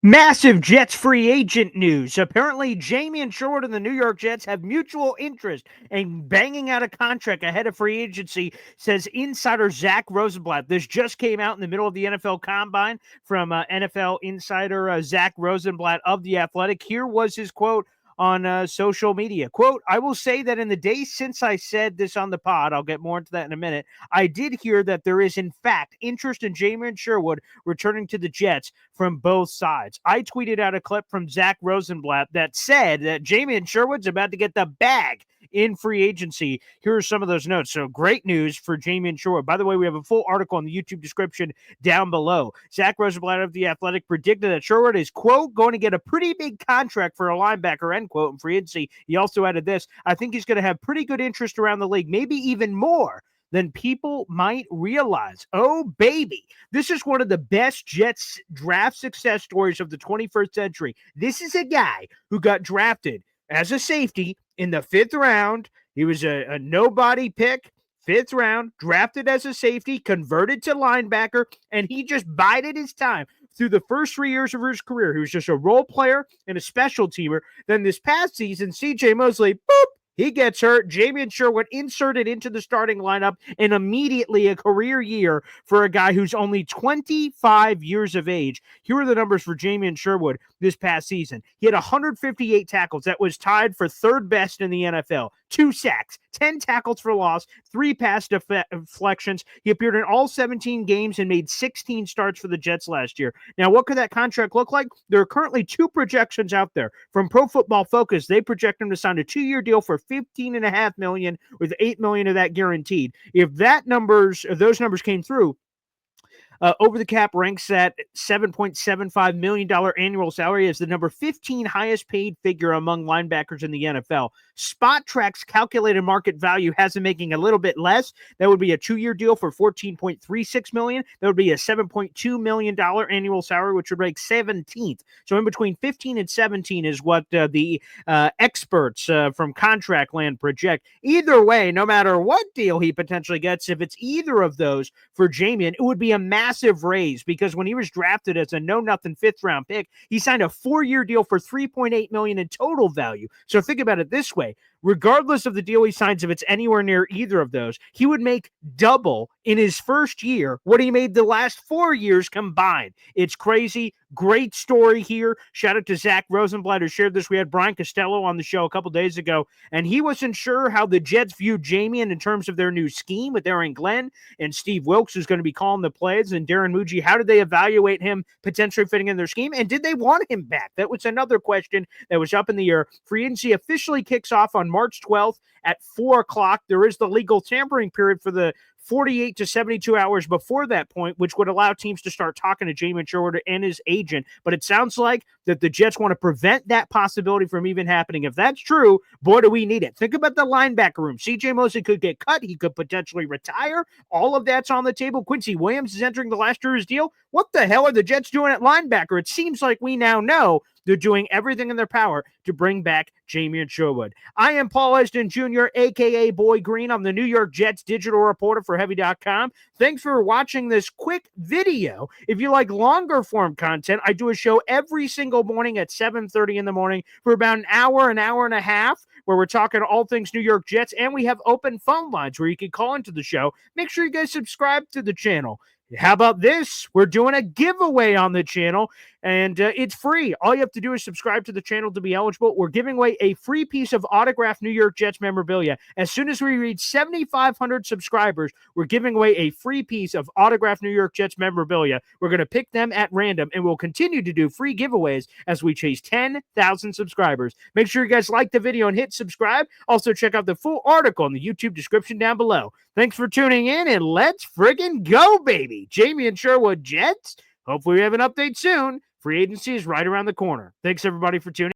Massive Jets free agent news. Apparently, Jamien Sherwood and the New York Jets have mutual interest in banging out a contract ahead of free agency, says insider Zach Rosenblatt. This just came out in the middle of the NFL Combine from NFL insider Zach Rosenblatt of The Athletic. Here was his quote on social media. Quote, I will say that in the days since I said this on the pod, I'll get more into that in a minute, I did hear that there is, in fact, interest in Jamien Sherwood returning to the Jets from both sides. I tweeted out a clip from Zach Rosenblatt that said that Jamien Sherwood's about to get the bag in free agency. Here are some of those notes. So great news for Jamien Sherwood. By the way, we have a full article in the YouTube description down below. Zach Rosenblatt of The Athletic predicted that Sherwood is, quote, going to get a pretty big contract for a linebacker, end quote, in free agency. He also added this, I think he's going to have pretty good interest around the league, maybe even more than people might realize. Oh, baby. This is one of the best Jets draft success stories of the 21st century. This is a guy who got drafted as a safety in the 5th round. He was a nobody pick, 5th round, drafted as a safety, converted to linebacker, and he just bided his time through the first 3 years of his career. He was just a role player and a special teamer. Then this past season, C.J. Mosley, boop, he gets hurt. Jamien Sherwood inserted into the starting lineup, and immediately a career year for a guy who's only 25 years of age. Here are the numbers for Jamien Sherwood this past season. He had 158 tackles. That was tied for third best in the NFL. 2 sacks, 10 tackles for loss, 3 pass deflections. He appeared in all 17 games and made 16 starts for the Jets last year. Now, what could that contract look like? There are currently 2 projections out there. From Pro Football Focus, they project him to sign a 2-year deal for $15.5 million, with $8 million of that guaranteed. If those numbers came through, over the cap ranks at $7.75 million annual salary as the number 15 highest paid figure among linebackers in the NFL. Spot Track's calculated market value has him making a little bit less. That would be a 2-year deal for $14.36 million. That would be a $7.2 million annual salary, which would rank 17th. So in between 15 and 17 is what the experts from Contract Land project. Either way, no matter what deal he potentially gets, if it's either of those for Jamien, it would be a massive raise, because when he was drafted as a no-nothing 5th round pick, he signed a 4-year deal for $3.8 million in total value. So think about it this way. Regardless of the deal he signs, if it's anywhere near either of those, he would make double in his first year what he made the last 4 years combined. It's crazy. Great story here. Shout out to Zach Rosenblatt, who shared this. We had Brian Costello on the show a couple days ago, and he wasn't sure how the Jets viewed Jamien in terms of their new scheme with Aaron Glenn and Steve Wilkes, who's going to be calling the plays, and Darren Muji. How did they evaluate him potentially fitting in their scheme, and did they want him back? That was another question that was up in the air. Free agency officially kicks off on March 12th at 4 o'clock. There is the legal tampering period for the 48 to 72 hours before that point, which would allow teams to start talking to Jamien Sherwood and his agent. But it sounds like that the Jets want to prevent that possibility from even happening. If that's true, boy, do we need it. Think about the linebacker room. C.J. Mosley could get cut. He could potentially retire. All of that's on the table. Quincy Williams is entering the last year of his deal. What the hell are the Jets doing at linebacker? It seems like we now know they're doing everything in their power to bring back Jamien Sherwood. I am Paul Esden Jr., a.k.a. Boy Green. I'm the New York Jets digital reporter for Heavy.com. Thanks for watching this quick video. If you like longer form content, I do a show every single morning at 7:30 in the morning for about an hour and a half, where we're talking all things New York Jets, and we have open phone lines where you can call into the show. Make sure you guys subscribe to the channel. How about this? We're doing a giveaway on the channel, and it's free. All you have to do is subscribe to the channel to be eligible. We're giving away a free piece of autographed New York Jets memorabilia. As soon as we reach 7,500 subscribers, we're giving away a free piece of autographed New York Jets memorabilia. We're going to pick them at random, and we'll continue to do free giveaways as we chase 10,000 subscribers. Make sure you guys like the video and hit subscribe. Also, check out the full article in the YouTube description down below. Thanks for tuning in, and let's friggin' go, baby. Jamien Sherwood Jets. Hopefully we have an update soon. Free agency is right around the corner. Thanks, everybody, for tuning in.